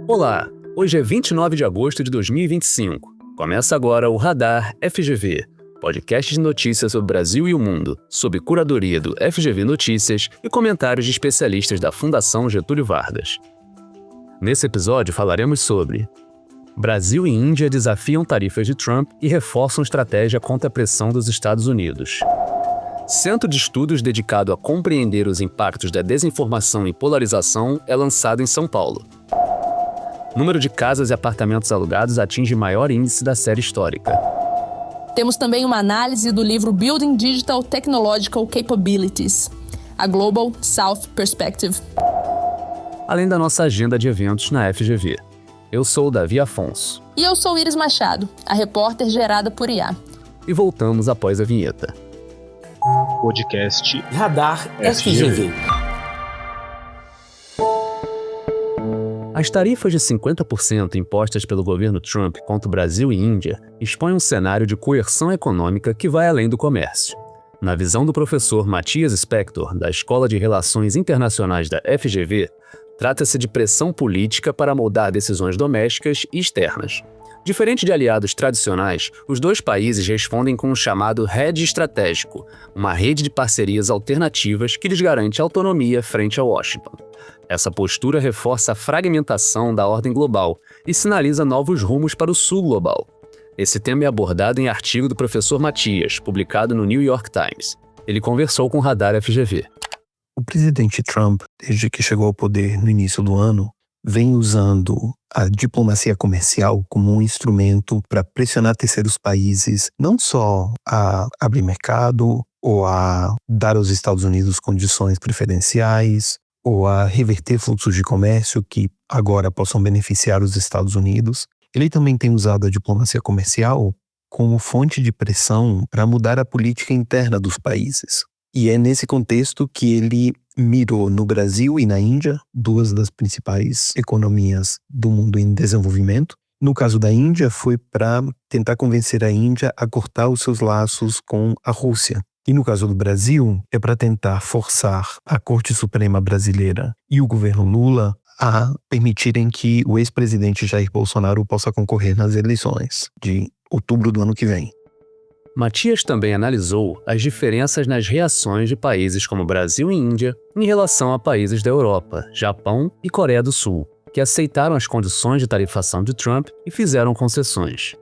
Olá, hoje é 29 de agosto de 2025. Começa agora o Radar FGV, podcast de notícias sobre o Brasil e o mundo, sob curadoria do FGV Notícias e comentários de especialistas da Fundação Getúlio Vargas. Nesse episódio falaremos sobre Brasil e Índia desafiam tarifas de Trump e reforçam estratégia contra a pressão dos Estados Unidos. Centro de Estudos dedicado a compreender os impactos da desinformação e polarização é lançado em São Paulo. Número de casas e apartamentos alugados atinge maior índice da série histórica. Temos também uma análise do livro Building Digital Technological Capabilities, a Global South Perspective. Além da nossa agenda de eventos na FGV. Eu sou o Davi Afonso. E eu sou Iris Machado, a repórter gerada por IA. E voltamos após a vinheta. Podcast Radar FGV. As tarifas de 50% impostas pelo governo Trump contra o Brasil e Índia expõem um cenário de coerção econômica que vai além do comércio. Na visão do professor Matthias Spector, da Escola de Relações Internacionais da FGV, trata-se de pressão política para moldar decisões domésticas e externas. Diferente de aliados tradicionais, os dois países respondem com o chamado hedge estratégico, uma rede de parcerias alternativas que lhes garante autonomia frente a Washington. Essa postura reforça a fragmentação da ordem global e sinaliza novos rumos para o sul global. Esse tema é abordado em artigo do professor Matthias, publicado no New York Times. Ele conversou com o Radar FGV. O presidente Trump, desde que chegou ao poder no início do ano, vem usando a diplomacia comercial como um instrumento para pressionar terceiros países, não só a abrir mercado ou a dar aos Estados Unidos condições preferenciais ou a reverter fluxos de comércio que agora possam beneficiar os Estados Unidos. Ele também tem usado a diplomacia comercial como fonte de pressão para mudar a política interna dos países. E é nesse contexto que ele mirou no Brasil e na Índia, duas das principais economias do mundo em desenvolvimento. No caso da Índia, foi para tentar convencer a Índia a cortar os seus laços com a Rússia. E no caso do Brasil, é para tentar forçar a Corte Suprema brasileira e o governo Lula a permitirem que o ex-presidente Jair Bolsonaro possa concorrer nas eleições de outubro do ano que vem. Matthias também analisou as diferenças nas reações de países como Brasil e Índia em relação a países da Europa, Japão e Coreia do Sul, que aceitaram as condições de tarifação de Trump e fizeram concessões.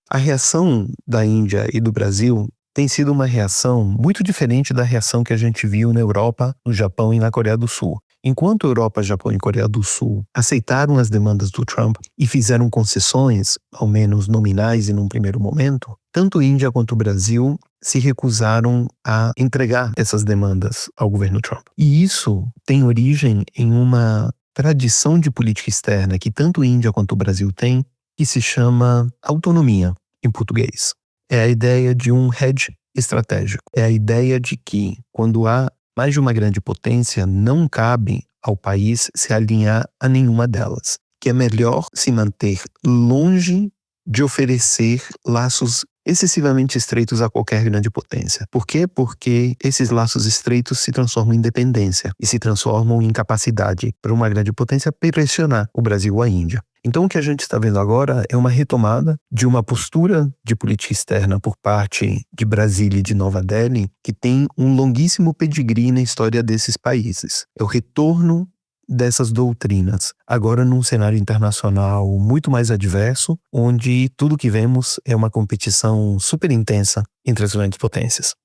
A reação da Índia e do Brasil tem sido uma reação muito diferente da reação que a gente viu na Europa, no Japão e na Coreia do Sul. Enquanto a Europa, Japão e Coreia do Sul aceitaram as demandas do Trump e fizeram concessões, ao menos nominais e num primeiro momento, tanto a Índia quanto o Brasil se recusaram a entregar essas demandas ao governo Trump. E isso tem origem em uma tradição de política externa que tanto a Índia quanto o Brasil têm, que se chama autonomia, em português. É a ideia de um hedge estratégico. É a ideia de que, quando há mais de uma grande potência, não cabe ao país se alinhar a nenhuma delas. Que é melhor se manter longe de oferecer laços excessivamente estreitos a qualquer grande potência. Por quê? Porque esses laços estreitos se transformam em dependência e se transformam em capacidade para uma grande potência pressionar o Brasil ou a Índia. Então o que a gente está vendo agora é uma retomada de uma postura de política externa por parte de Brasília e de Nova Delhi que tem um longuíssimo pedigree na história desses países. É o retorno dessas doutrinas, agora num cenário internacional muito mais adverso, onde tudo que vemos é uma competição super intensa entre as grandes potências.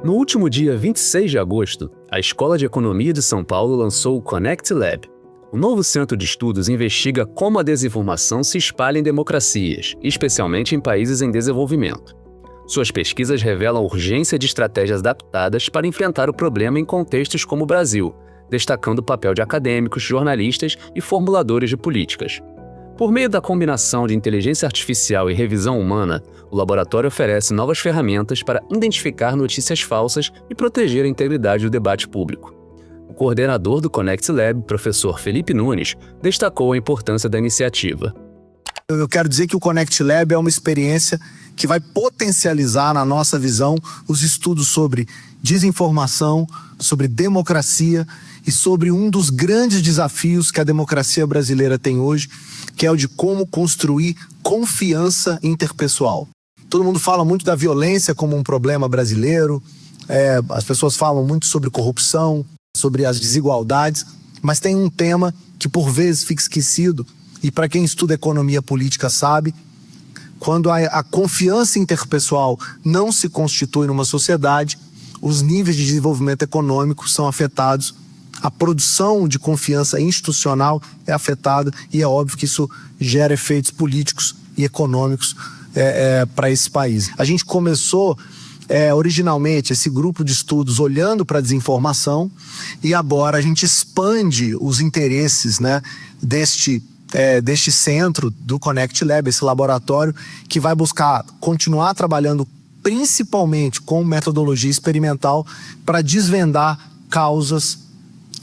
No último dia 26 de agosto, a Escola de Economia de São Paulo lançou o Connect Lab. O novo centro de estudos investiga como a desinformação se espalha em democracias, especialmente em países em desenvolvimento. Suas pesquisas revelam a urgência de estratégias adaptadas para enfrentar o problema em contextos como o Brasil, destacando o papel de acadêmicos, jornalistas e formuladores de políticas. Por meio da combinação de inteligência artificial e revisão humana, o laboratório oferece novas ferramentas para identificar notícias falsas e proteger a integridade do debate público. O coordenador do Connect Lab, professor Felipe Nunes, destacou a importância da iniciativa. Eu quero dizer que o Connect Lab é uma experiência que vai potencializar, na nossa visão, os estudos sobre desinformação, sobre democracia e sobre um dos grandes desafios que a democracia brasileira tem hoje, que é o de como construir confiança interpessoal. Todo mundo fala muito da violência como um problema brasileiro, as pessoas falam muito sobre corrupção, sobre as desigualdades, mas tem um tema que por vezes fica esquecido, e para quem estuda economia política sabe, quando a confiança interpessoal não se constitui numa sociedade, os níveis de desenvolvimento econômico são afetados, a produção de confiança institucional é afetada e é óbvio que isso gera efeitos políticos e econômicos para esse país. A gente começou originalmente esse grupo de estudos olhando para a desinformação e agora a gente expande os interesses, né, deste centro do Connect Lab, esse laboratório que vai buscar continuar trabalhando principalmente com metodologia experimental para desvendar causas,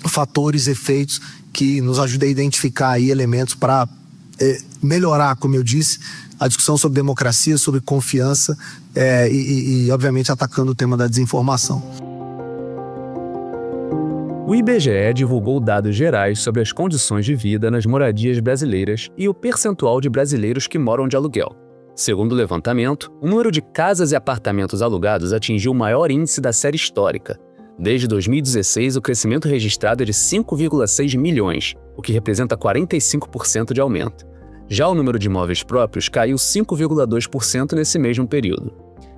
fatores, efeitos que nos ajudem a identificar aí elementos para melhorar, como eu disse, a discussão sobre democracia, sobre confiança e obviamente atacando o tema da desinformação. O IBGE divulgou dados gerais sobre as condições de vida nas moradias brasileiras e o percentual de brasileiros que moram de aluguel. Segundo o levantamento, o número de casas e apartamentos alugados atingiu o maior índice da série histórica. Desde 2016, o crescimento registrado é de 5,6 milhões, o que representa 45% de aumento. Já o número de imóveis próprios caiu 5,2% nesse mesmo período.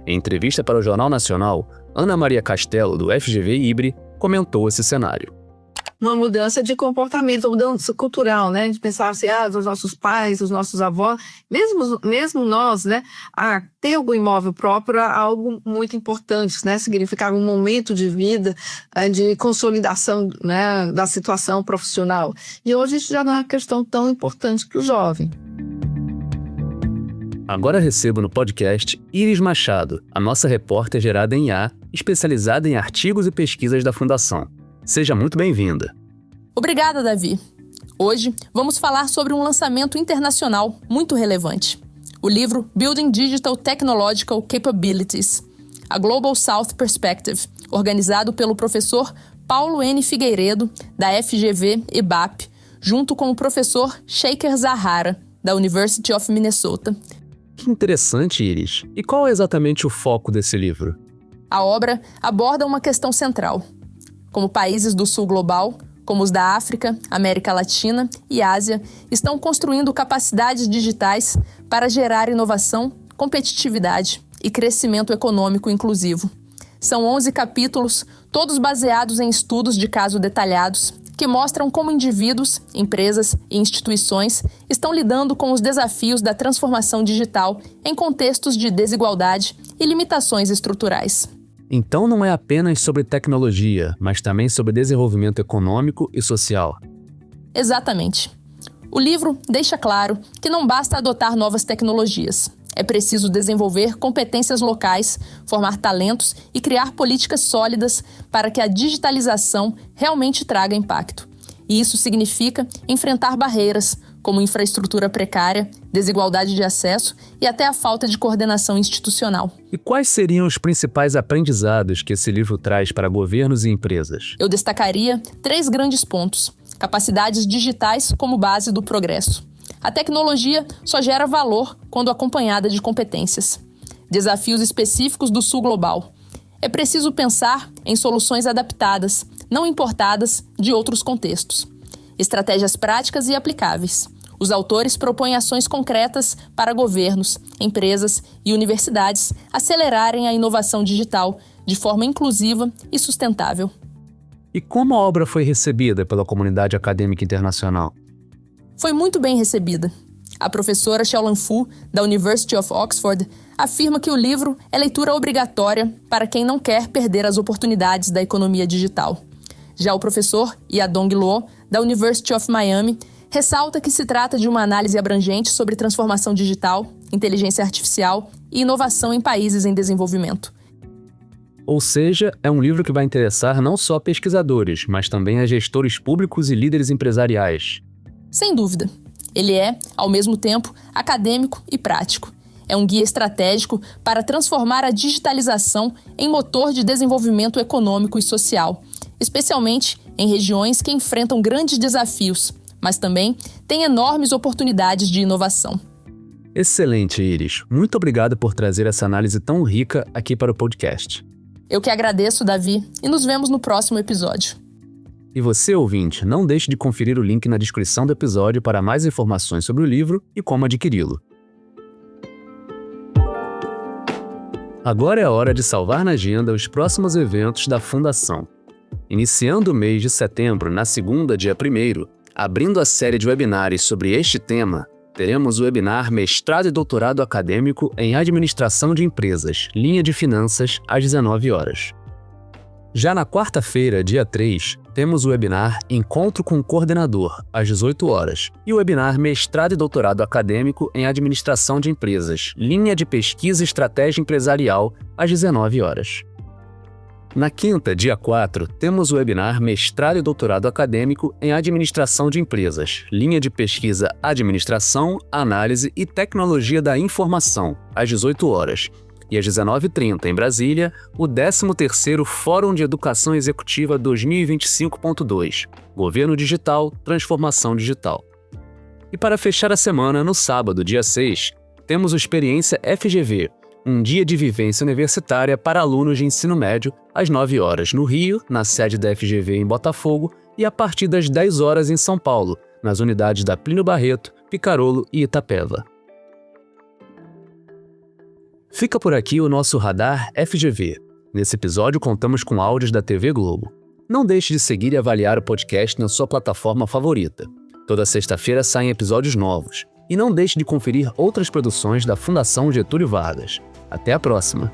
Em entrevista para o Jornal Nacional, Ana Maria Castelo, do FGV IBRE, comentou esse cenário. Uma mudança de comportamento, uma mudança cultural, né? De pensar assim, os nossos pais, os nossos avós, mesmo nós, né? Ter algum imóvel próprio é algo muito importante, né? Significava um momento de vida, de consolidação, né? Da situação profissional. E hoje isso já não é uma questão tão importante para o jovem. Agora recebo no podcast Iris Machado, a nossa repórter gerada em IA, especializada em artigos e pesquisas da Fundação. Seja muito bem-vinda. Obrigada, Davi. Hoje vamos falar sobre um lançamento internacional muito relevante. O livro Building Digital Technological Capabilities, a Global South Perspective, organizado pelo professor Paulo N. Figueiredo, da FGV EBAP, junto com o professor Shaker Zahara, da University of Minnesota. Que interessante, Iris. E qual é exatamente o foco desse livro? A obra aborda uma questão central. Como países do sul global, como os da África, América Latina e Ásia, estão construindo capacidades digitais para gerar inovação, competitividade e crescimento econômico inclusivo. São 11 capítulos, todos baseados em estudos de caso detalhados, que mostram como indivíduos, empresas e instituições estão lidando com os desafios da transformação digital em contextos de desigualdade e limitações estruturais. Então não é apenas sobre tecnologia, mas também sobre desenvolvimento econômico e social. Exatamente. O livro deixa claro que não basta adotar novas tecnologias. É preciso desenvolver competências locais, formar talentos e criar políticas sólidas para que a digitalização realmente traga impacto. E isso significa enfrentar barreiras, como infraestrutura precária, desigualdade de acesso e até a falta de coordenação institucional. E quais seriam os principais aprendizados que esse livro traz para governos e empresas? Eu destacaria 3 grandes pontos. Capacidades digitais como base do progresso. A tecnologia só gera valor quando acompanhada de competências. Desafios específicos do sul global. É preciso pensar em soluções adaptadas, não importadas, de outros contextos. Estratégias práticas e aplicáveis. Os autores propõem ações concretas para governos, empresas e universidades acelerarem a inovação digital de forma inclusiva e sustentável. E como a obra foi recebida pela comunidade acadêmica internacional? Foi muito bem recebida. A professora Xiaolan Fu, da University of Oxford, afirma que o livro é leitura obrigatória para quem não quer perder as oportunidades da economia digital. Já o professor Yadong Luo, da University of Miami, ressalta que se trata de uma análise abrangente sobre transformação digital, inteligência artificial e inovação em países em desenvolvimento. Ou seja, é um livro que vai interessar não só pesquisadores, mas também a gestores públicos e líderes empresariais. Sem dúvida. Ele é, ao mesmo tempo, acadêmico e prático. é um guia estratégico para transformar a digitalização em motor de desenvolvimento econômico e social, especialmente em regiões que enfrentam grandes desafios, mas também têm enormes oportunidades de inovação. Excelente, Iris. Muito obrigado por trazer essa análise tão rica aqui para o podcast. Eu que agradeço, Davi, e nos vemos no próximo episódio. E você, ouvinte, não deixe de conferir o link na descrição do episódio para mais informações sobre o livro e como adquiri-lo. Agora é a hora de salvar na agenda os próximos eventos da Fundação. Iniciando o mês de setembro, na segunda, dia 1º, abrindo a série de webinários sobre este tema, teremos o webinar Mestrado e Doutorado Acadêmico em Administração de Empresas, Linha de Finanças, às 19 horas. Já na quarta-feira, dia 3, temos o webinar Encontro com o Coordenador, às 18 horas, e o webinar Mestrado e Doutorado Acadêmico em Administração de Empresas, Linha de Pesquisa e Estratégia Empresarial, às 19 horas. Na quinta, dia 4, temos o webinar Mestrado e Doutorado Acadêmico em Administração de Empresas, Linha de Pesquisa Administração, Análise e Tecnologia da Informação, às 18 horas. E às 19h30, em Brasília, o 13º Fórum de Educação Executiva 2025.2, Governo Digital, Transformação Digital. E para fechar a semana, no sábado, dia 6, temos o Experiência FGV, um dia de vivência universitária para alunos de ensino médio, às 9 horas no Rio, na sede da FGV em Botafogo, e a partir das 10 horas em São Paulo, nas unidades da Plínio Barreto, Picarolo e Itapeva. Fica por aqui o nosso Radar FGV. Nesse episódio contamos com áudios da TV Globo. Não deixe de seguir e avaliar o podcast na sua plataforma favorita. Toda sexta-feira saem episódios novos. E não deixe de conferir outras produções da Fundação Getúlio Vargas. Até a próxima!